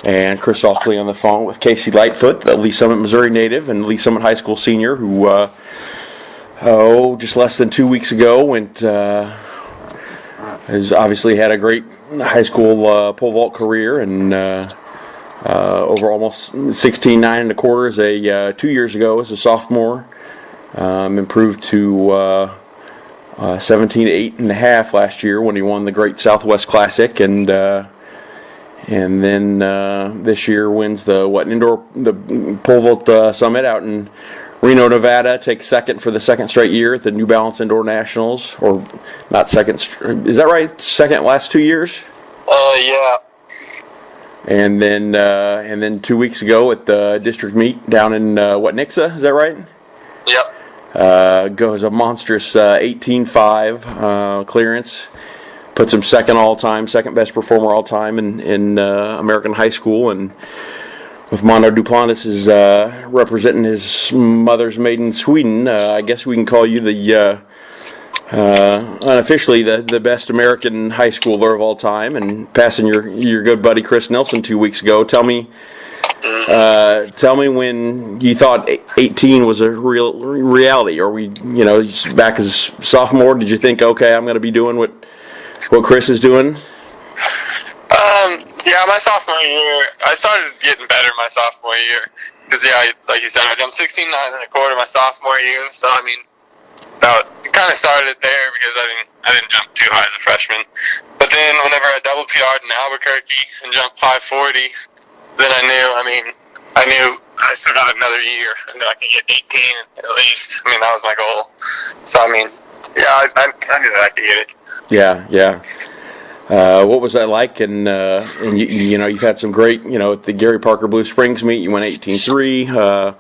And Chris Alkley on the phone with KC Lightfoot, the Lee Summit, Missouri native and Lee Summit High School senior, who just less than 2 weeks ago has obviously had a great high school pole vault career, and over almost 16.9 and a quarter as 2 years ago as a sophomore, improved to 17.8 and a half last year when he won the Great Southwest Classic, and then this year wins the pole vault summit out in Reno, Nevada. Takes second for the second straight year at the New Balance Indoor Nationals, or not second? Is that right? Second last 2 years? Yeah. And then 2 weeks ago at the district meet down in Nixa? Is that right? Yep. Goes a monstrous 18.5 clearance. Puts him second all time, second best performer all time in American high school, and with Mondo Duplantis is representing his mother's maiden Sweden. I guess we can call you the unofficially the best American high schooler of all time, and passing your good buddy Chris Nelson 2 weeks ago. Tell me when you thought 18 was a real reality. Or back as sophomore, did you think, okay, I'm going to be doing what Chris is doing? Yeah, my sophomore year, I started getting better my sophomore year. Because, yeah, like you said, I jumped 16.9 and a quarter my sophomore year. So, I mean, it kind of started there because I didn't jump too high as a freshman. But then whenever I double PR'd in Albuquerque and jumped 540, then I knew I still got another year. I knew I could get 18 at least. I mean, that was my goal. So, I mean, yeah, I knew that I could get it. Yeah. What was that like? And you've had some great, at the Gary Parker Blue Springs meet, you went 18.3.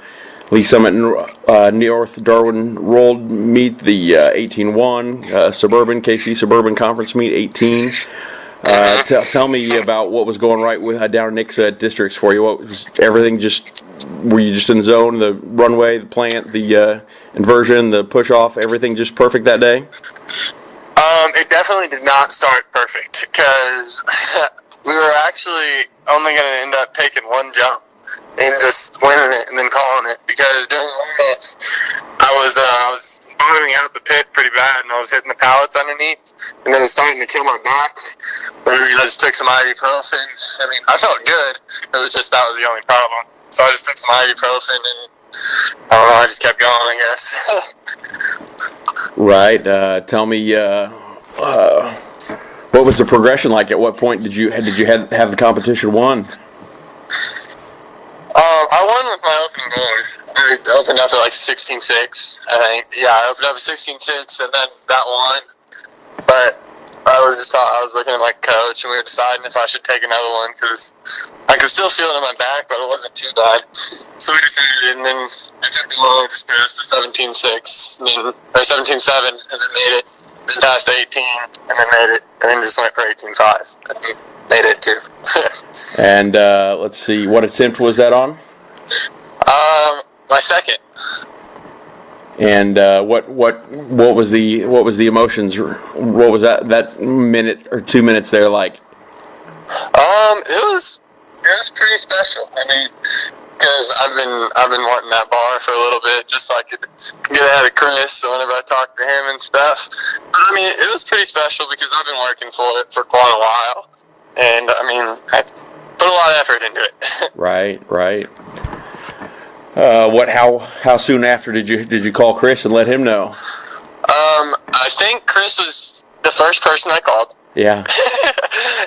Lee Summit North Darwin Rolled meet, the 18.1. Suburban KC Suburban Conference meet, 18. Tell me about what was going right with down in Nixa at districts for you. What was everything? Were you just in the zone? The runway, the plant, the inversion, the push off, everything just perfect that day? It definitely did not start perfect because we were actually only going to end up taking one jump and just winning it and then calling it, because during warm-ups I was bottoming out the pit pretty bad and I was hitting the pallets underneath, and then it was starting to kill my back. But I just took some ibuprofen. I mean, I felt good. It was just that was the only problem. So I just took some ibuprofen and I don't know, I just kept going, I guess. Right. Tell me, what was the progression like? At what point did you have the competition won? I won with my opening goal. I opened up at like 16.6. I opened up at 16.6 and then that won. But I was looking at my coach and we were deciding if I should take another one because I could still feel it in my back, but it wasn't too bad. So we decided, and then I took the long express to 17.6, or 17.7, and then made it. Then passed 18, and then made it, and then just went for 18.5. And made it too. And let's see, what attempt was that on? My second. And what was the emotions? What was that minute or 2 minutes there like? It was pretty special. I mean, because I've been wanting that bar for a little bit, just so I could get ahead of Chris. So whenever I talk to him and stuff, but I mean, it was pretty special because I've been working for it for quite a while, and I mean, I put a lot of effort into it. Right. How soon after did you call Chris and let him know? I think Chris was the first person I called. Yeah.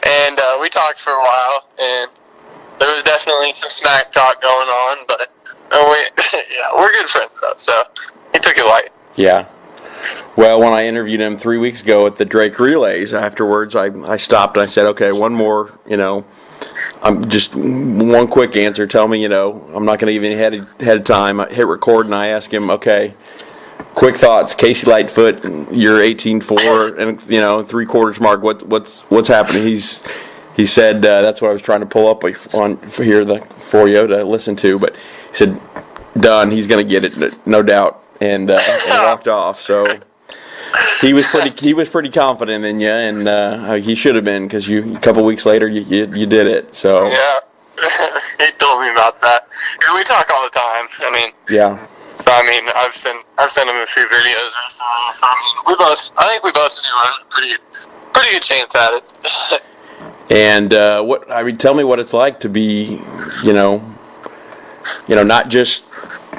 And we talked for a while, and there was definitely some smack talk going on, but we're good friends though, so he took it light. Yeah. Well, when I interviewed him 3 weeks ago at the Drake Relays, afterwards I stopped and I said, okay, one more, I'm just one quick answer. Tell me, I'm not going to even ahead of time. I hit record and I asked him, okay, quick thoughts. KC Lightfoot, you're 18.4 and 3/4 mark. What's happening? He said that's what I was trying to pull up on for you to listen to. But he said, done. He's going to get it, no doubt, and walked off. So he was pretty confident in you, and he should have been because a couple weeks later you did it. So yeah, he told me about that. And we talk all the time. I mean, Yeah. so I mean, I've sent him a few videos recently. So I mean, I think we both knew a pretty good chance at it. And tell me what it's like to be, not just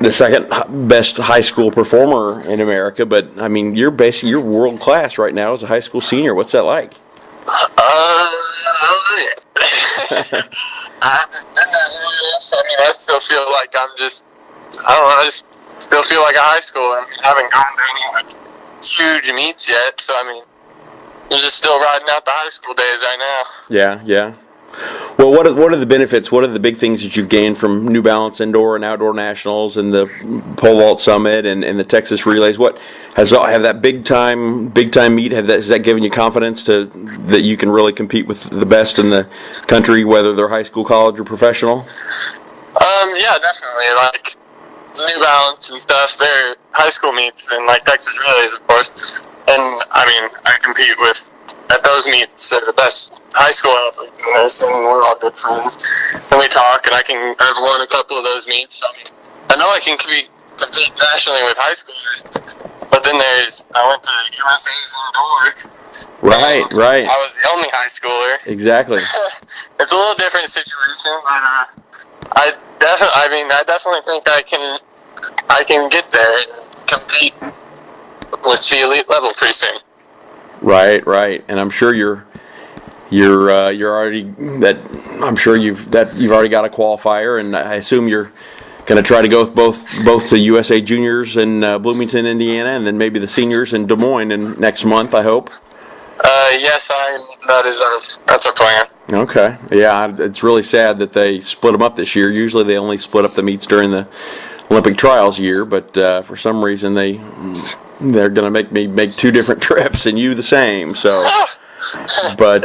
the second best high school performer in America, but I mean, you're world class right now as a high school senior. What's that like? I mean, I still feel like I just still feel like a high schooler. I haven't gone to any huge meets yet, so I mean, you're just still riding out the high school days right now. Yeah. Well, what are the benefits? What are the big things that you've gained from New Balance Indoor and Outdoor Nationals and the Pole Vault Summit and the Texas Relays? What have that big time meet? Has that given you confidence that you can really compete with the best in the country, whether they're high school, college, or professional? Yeah, definitely. Like New Balance and stuff, they're high school meets and like Texas Relays, of course. And I mean, I compete at those meets the best high school athletes in this, and we're all good friends. And we talk, and I've won a couple of those meets. I know I can compete nationally with high schoolers, but then I went to USA's indoor. Right. I was the only high schooler. Exactly. It's a little different situation, but I definitely think I can get there and compete with the elite level pretty soon. Right, and I'm sure you're already that. I'm sure you've already got a qualifier, and I assume you're going to try to go with both the USA Juniors in Bloomington, Indiana, and then maybe the seniors in Des Moines next month. I hope. Yes, that's our plan. Okay, yeah, it's really sad that they split them up this year. Usually they only split up the meets during the Olympic trials year, but for some reason they're going to make me make two different trips and you the same. So, but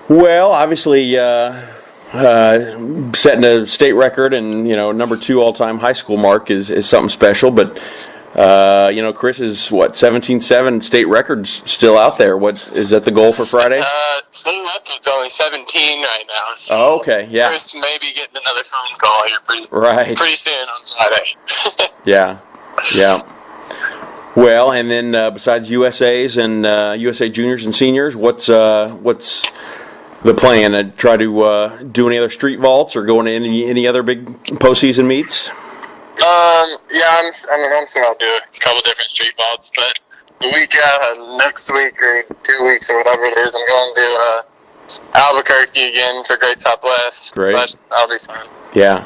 well, obviously setting a state record and number 2 all-time high school mark is something special. But Chris is 17-7 state records still out there. What is that the goal for Friday? State record's only 17 right now. So oh, okay, yeah. Chris may be getting another phone call here pretty soon on Friday. Yeah. Well, and then besides USA's and USA Juniors and Seniors, what's the plan? Try to do any other street vaults or go into any other big postseason meets? Yeah, I'm sure I'll do a couple different street vaults, but the week next week or 2 weeks or whatever it is, I'm going to Albuquerque again for Great Southwest. Great. So that'll be fun. Yeah.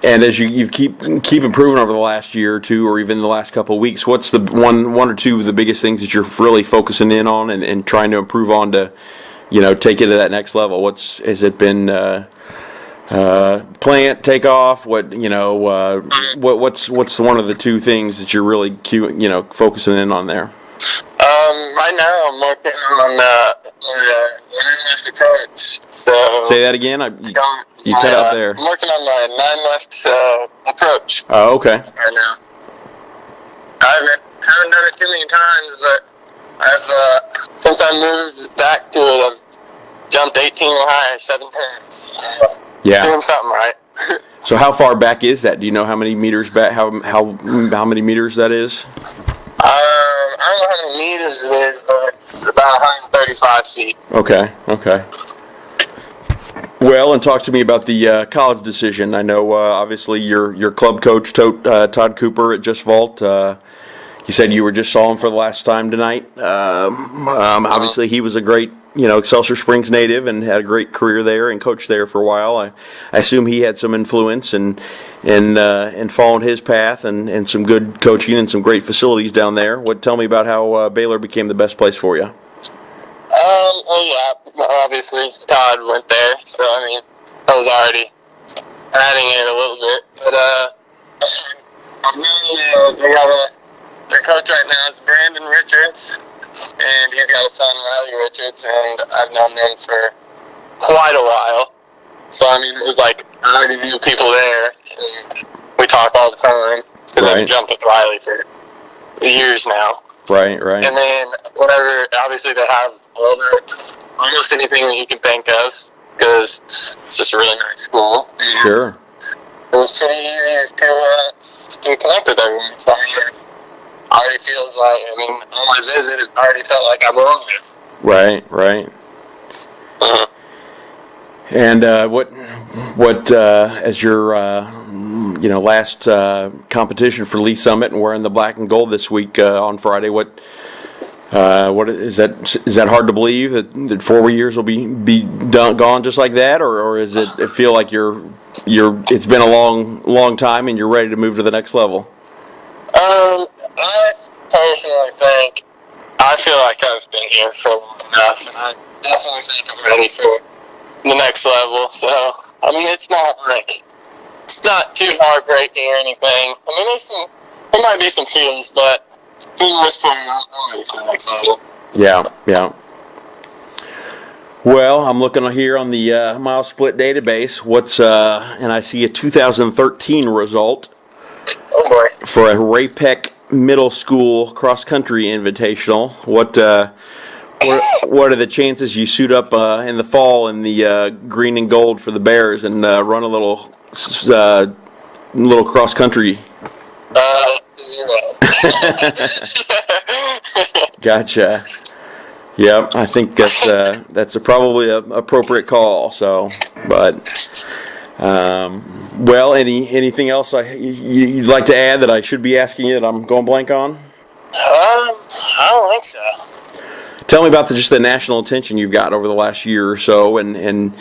And as you keep improving over the last year or two, or even the last couple of weeks, what's the one or two of the biggest things that you're really focusing in on and trying to improve on to, take it to that next level? Has it been plant takeoff? What's one of the two things that you're really focusing in on there? Right now I'm working on left approach. So say that again. You cut out there. I'm working on my 9 left approach. Oh, okay. Right now, I haven't done it too many times, but I've since I moved back to it, I've jumped 18 or higher 7 times. So yeah, doing something right. So how far back is that? Do you know how many meters back? How many meters that is? I don't know how many meters it is, but it's about 135 feet. Okay. Well, and talk to me about the college decision. I know, obviously, your club coach, Todd Cooper at Just Vault. You said you saw him for the last time tonight. Obviously, he was a great, Excelsior Springs native and had a great career there and coached there for a while. I assume he had some influence and followed his path and some good coaching and some great facilities down there. Tell me about how Baylor became the best place for you. Obviously Todd went there, so I mean I was already adding it a little bit. But their coach right now is Brandon Richards, and he's got a son, Riley Richards, and I've known them for quite a while. So I mean it was like I already knew people there, and we talk all the time because I've jumped with Riley for years now. Right. And then whatever, obviously they have almost anything that you can think of. because it's just a really nice school. Sure. It was pretty easy to connect with everyone. So it already feels like, on my visit, it already felt like I belong there. Right. Uh-huh. And what as your last competition for Lee Summit and wearing the black and gold this week on Friday? What is that? Is that hard to believe that 4 years will be gone just like that, or is it feel like it's been a long time and you're ready to move to the next level? I personally think I feel like I've been here for long enough, and I definitely think I'm ready for the next level. So it's not too heartbreaking or anything. There might be some feelings, but for the most part, I'm ready for the next level. Yeah. Well, I'm looking here on the mile split database. And I see a 2013 result. Oh boy. For a Ray-Peck Middle School cross country invitational. What are the chances you suit up in the fall in the green and gold for the Bears and run a little cross country? 0. Gotcha. Yep, I think that's probably an appropriate call. So, but well, anything else you'd like to add that I should be asking you that I'm going blank on? I don't think so. Tell me about just the national attention you've got over the last year or so, and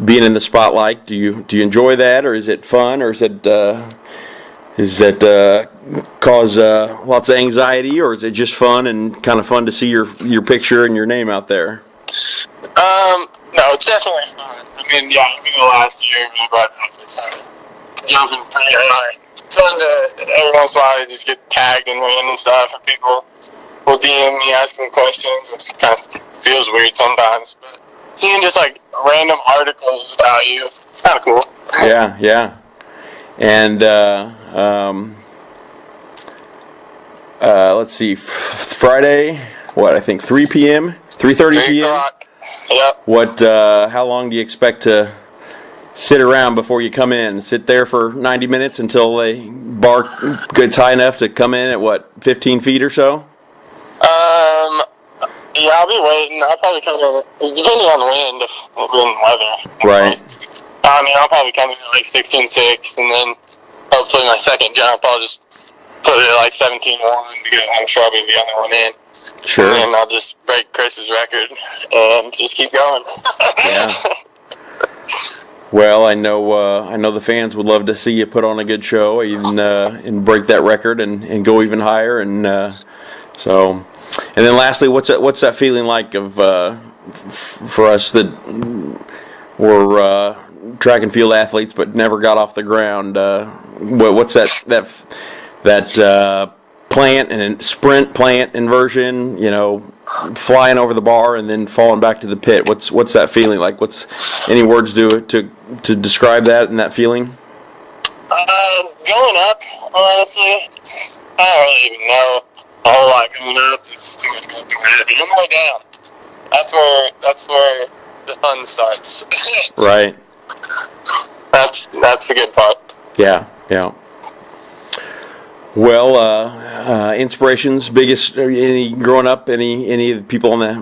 being in the spotlight. Do you enjoy that, or is it fun, or is it cause lots of anxiety, or is it just fun and kind of fun to see your picture and your name out there? No, it's definitely fun. The last year, but jumping pretty high. Fun to every once in a while just get tagged in random stuff, or people will DM me asking questions, which kind of feels weird sometimes. But seeing just random articles about you, it's kind of cool. Yeah. And let's see, Friday, I think 3 p.m., 3:30 p.m. Yep. How long do you expect to sit around before you come in? Sit there for 90 minutes until they bark gets high enough to come in at 15 feet or so? Yeah, I'll be waiting. I'll probably come in, depending on the wind, weather. Right. I'll probably come in at 16.6, and then hopefully my second jump, I'll just put it at 17.1 because I'm sure I'll be the only one in. Sure. And then I'll just break Chris's record and just keep going. Yeah. Well, I know the fans would love to see you put on a good show, even and break that record and go even higher, and so. And then lastly, what's that feeling like of for us that were track and field athletes but never got off the ground? What's that sprint inversion? Flying over the bar and then falling back to the pit. What's that feeling like? Any words to describe that and that feeling? Going up, honestly, I don't really even know a whole lot going up. It's too much going through my head. But on the way down, that's where the fun starts. Right. That's the good part. Yeah. Well, inspirations, biggest, growing up, any of the people on the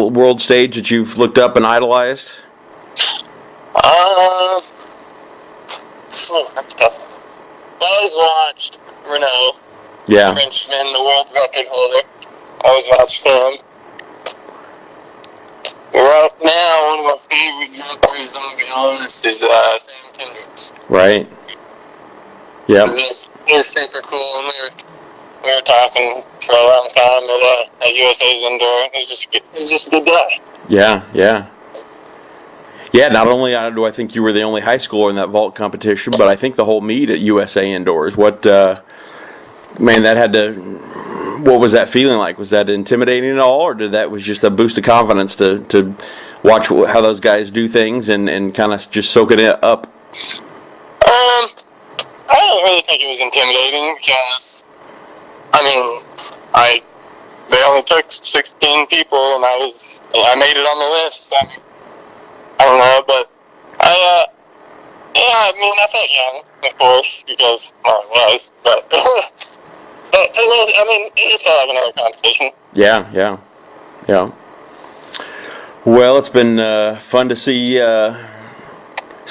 world stage that you've looked up and idolized? That's tough. I always watched Renault. Yeah. Frenchman, the world record holder. I always watched him. Right now, one of my favorite jumpers, I'm going to be honest, is Sam Kendricks. Right. Yeah. He's super cool, and we were talking for a long time at USA's indoor. He's just a good guy. Yeah. Yeah, not only do I think you were the only high schooler in that vault competition, but I think the whole meet at USA Indoors. What was that feeling like? Was that intimidating at all, or was just a boost of confidence to watch how those guys do things and kind of just soak it up? I don't really think it was intimidating because, they only took 16 people and I made it on the list. I don't know, but I mean, I felt young, of course, because well, I was, but I mean, it just felt like another competition. Yeah. Well, it's been fun to see you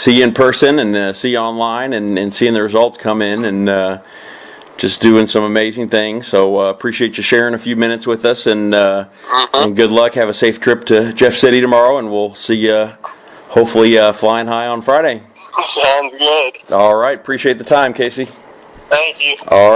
in person and see you online and seeing the results come in and just doing some amazing things. So appreciate you sharing a few minutes with us and good luck. Have a safe trip to Jeff City tomorrow, and we'll see you hopefully flying high on Friday. Sounds good. All right. Appreciate the time, Casey. Thank you. All right.